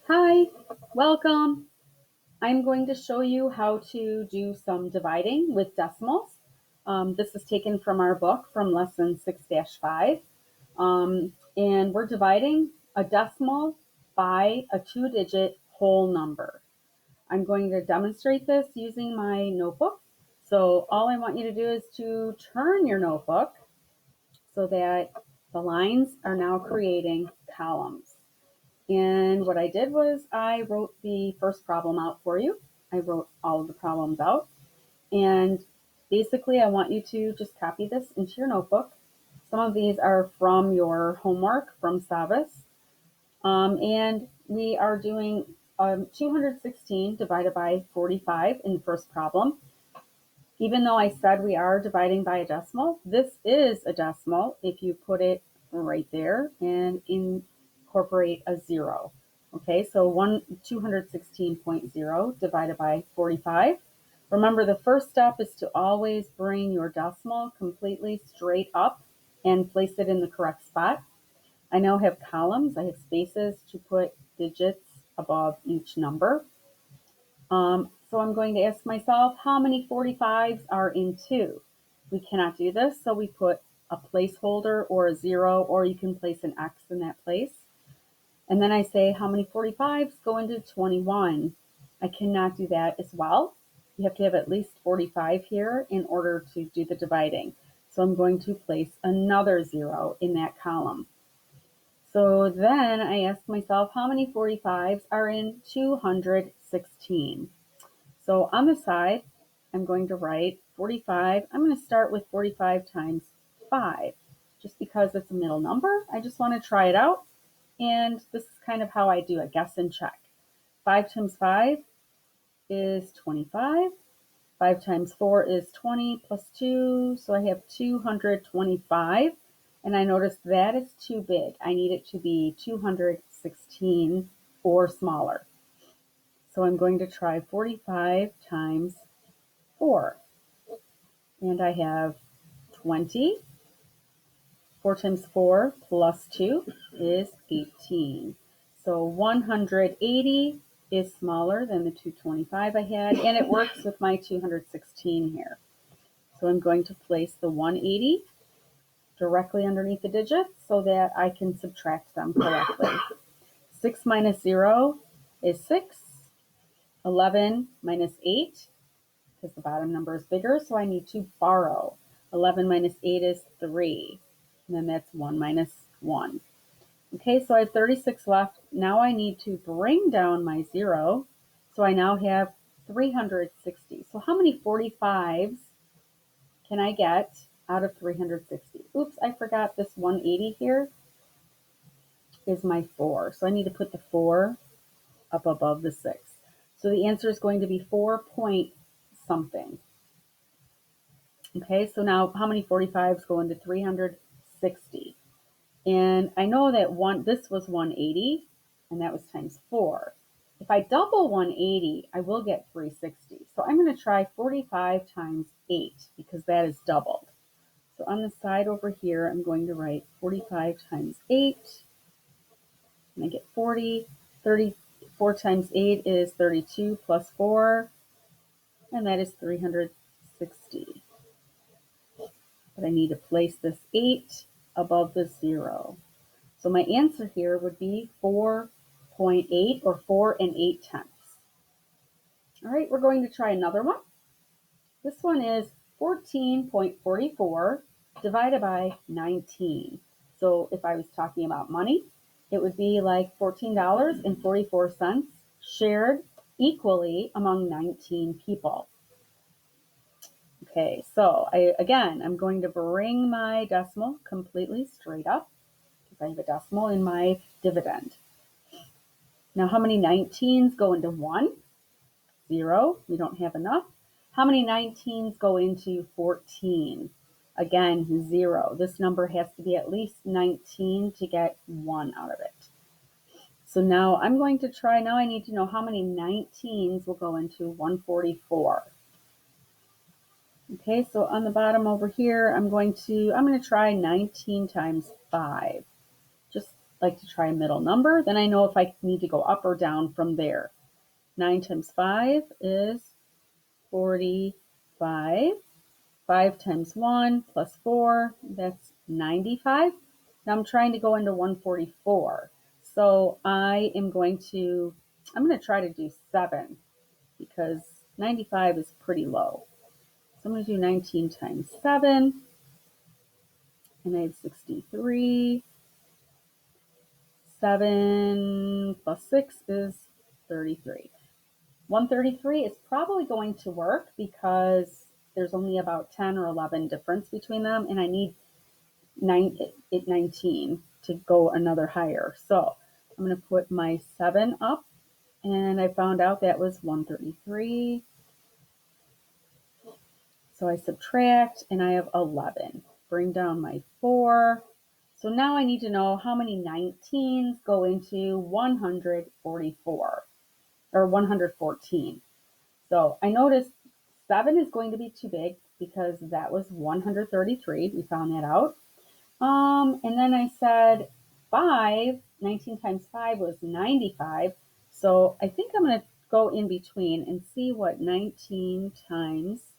Hi, welcome. I'm going to show you how to do some dividing with decimals. This is taken from our book from lesson 6-5. And we're dividing a decimal by a two-digit whole number. I'm going to demonstrate this using my notebook. So all I want you to do is to turn your notebook so that the lines are now creating columns. And what I did was I wrote the first problem out for you. I wrote all of the problems out. And basically, I want you to just copy this into your notebook. Some of these are from your homework from Savas. And we are doing 216 divided by 45 in the first problem. Even though I said we are dividing by a decimal, this is a decimal if you put it right there and incorporate a zero. Okay, so 216.0 divided by 45. Remember, the first step is to always bring your decimal completely straight up and place it in the correct spot. I now have columns. I have spaces to put digits above each number. So I'm going to ask myself, how many 45s are in 2? We cannot do this, so we put a placeholder or a 0, or you can place an X in that place. And then I say, how many 45s go into 21? I cannot do that as well. You have to have at least 45 here in order to do the dividing. So I'm going to place another 0 in that column. So then I ask myself, how many 45s are in 216? So on the side, I'm going to write 45. I'm going to start with 45 times 5, just because it's a middle number. I just want to try it out. And this is kind of how I do a guess and check. 5 times 5 is 25. 5 times 4 is 20 plus 2. So I have 225. And I noticed that is too big. I need it to be 216 or smaller. So I'm going to try 45 times 4. And I have 20. 4 times 4 plus 2 is 18. So 180 is smaller than the 225 I had, and it works with my 216 here. So I'm going to place the 180 directly underneath the digits so that I can subtract them correctly. 6 minus 0 is 6. 11 minus 8, because the bottom number is bigger, so I need to borrow. 11 minus 8 is 3. And then that's 1 minus 1. Okay, so I have 36 left. Now I need to bring down my 0. So I now have 360. So how many 45s can I get out of 360? Oops, I forgot this 180 here is my 4. So I need to put the 4 up above the 6. So the answer is going to be 4 point something. Okay, so now how many 45s go into 360? And I know that this was 180, and that was times 4. If I double 180, I will get 360. So I'm going to try 45 times 8 because that is doubled. So on the side over here, I'm going to write 45 times 8, and I get 40. 34 times 8 is 32 plus 4, and that is 360. But I need to place this 8 above the 0. So my answer here would be 4.8 or 4 and 8 tenths. All right, we're going to try another one. This one is 14.44 divided by 19. So if I was talking about money, it would be like $14.44 shared equally among 19 people. Okay, so I'm going to bring my decimal completely straight up because I have a decimal in my dividend. Now, how many 19s go into 1? 0. We don't have enough. How many 19s go into 14? Again, 0. This number has to be at least 19 to get 1 out of it. So now I'm going to try, now I need to know how many 19s will go into 144. Okay, so on the bottom over here, I'm going to try 19 times 5. Just like to try a middle number, then I know if I need to go up or down from there. 9 times 5 is 45. 5 times 1 plus 4, that's 95. Now I'm trying to go into 144. So I'm going to try to do 7 because 95 is pretty low. So I'm going to do 19 times 7, and I have 63. 7 plus 6 is 33. 133 is probably going to work because there's only about 10 or 11 difference between them, and I need 19 to go another higher. So I'm going to put my 7 up, and I found out that was 133. So I subtract, and I have 11. Bring down my 4. So now I need to know how many 19s go into 144 or 114. So I noticed 7 is going to be too big because that was 133. We found that out. And then I said 5, 19 times 5 was 95. So I think I'm going to go in between and see what 19 times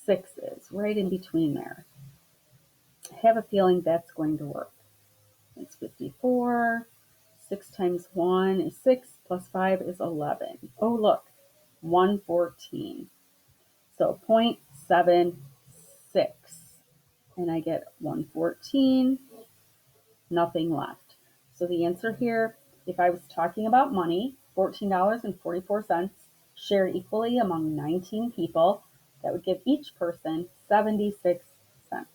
6 is, right in between there. I have a feeling that's going to work. It's 54. 6 times 1 is 6, plus 5 is 11. Oh, look, 114. So 0.76. And I get 114, nothing left. So the answer here, if I was talking about money, $14.44 shared equally among 19 people, that would give each person 76 cents.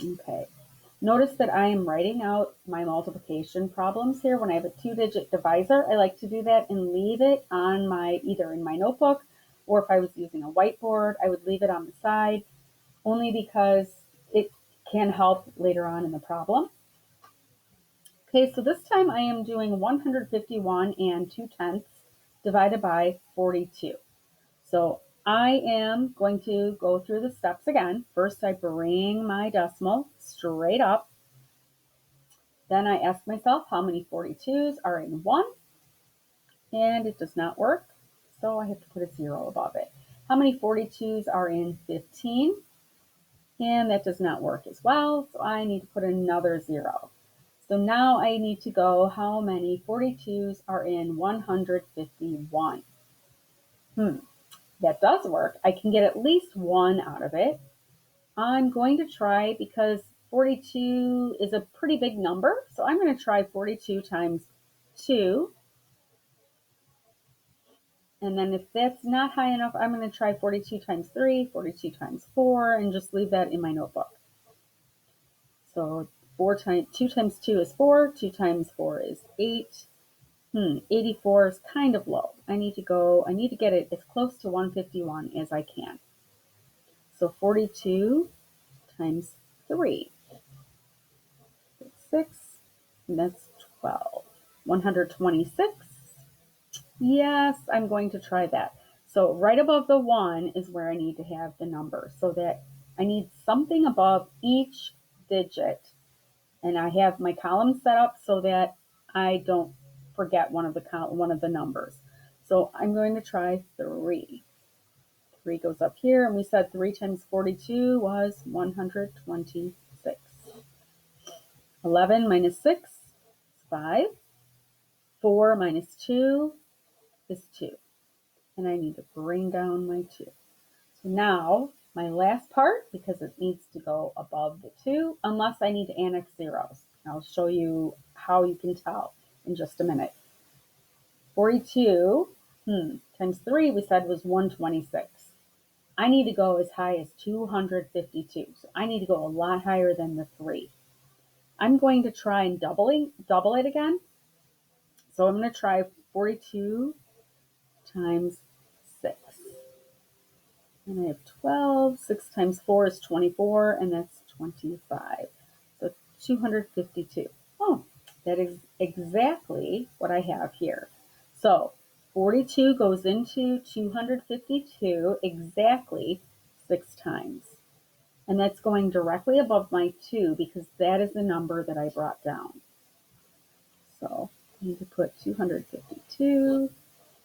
Okay. Notice that I am writing out my multiplication problems here. When I have a 2-digit divisor, I like to do that and leave it on either in my notebook, or if I was using a whiteboard, I would leave it on the side, only because it can help later on in the problem. Okay, so this time I am doing 151 and 2/10 divided by 42. So I am going to go through the steps again. First, I bring my decimal straight up. Then I ask myself how many 42s are in 1, and it does not work, so I have to put a 0 above it. How many 42s are in 15? And that does not work as well, so I need to put another 0. So now I need to go how many 42s are in 151. That does work. I can get at least 1 out of it. I'm going to try, because 42 is a pretty big number, so I'm going to try 42 times 2. And then if that's not high enough, I'm going to try 42 times 3, 42 times 4, and just leave that in my notebook. So 2 times 2 is 4, 2 times 4 is 8. 84 is kind of low. I need to get it as close to 151 as I can. So 42 times 3. That's 6, and that's 12. 126. Yes, I'm going to try that. So right above the 1 is where I need to have the number, so that I need something above each digit. And I have my column set up so that I don't forget one of the numbers. So I'm going to try 3. 3 goes up here, and we said 3 times 42 was 126. 11 minus 6 is 5. 4 minus 2 is 2. And I need to bring down my 2. So now my last part, because it needs to go above the 2, unless I need to annex zeros. I'll show you how you can tell in just a minute. 42 times 3 we said was 126. I need to go as high as 252. So I need to go a lot higher than the 3. I'm going to try and double it again. So I'm going to try 42 times 6. And I have 12. 6 times 4 is 24, and that's 25. So 252. Oh, that is exactly what I have here. So 42 goes into 252 exactly 6 times. and that's going directly above my 2 because that is the number that I brought down. So I need to put 252,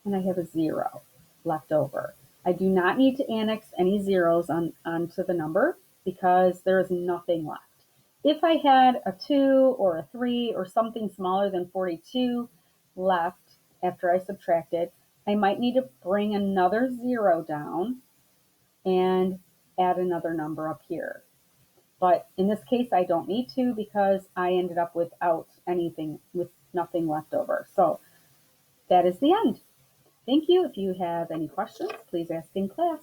and I have a 0 left over. I do not need to annex any zeros onto the number because there is nothing left. If I had a 2 or a 3 or something smaller than 42 left after I subtracted, I might need to bring another 0 down and add another number up here. But in this case, I don't need to because I ended up without anything, with nothing left over. So that is the end. Thank you. If you have any questions, please ask in class.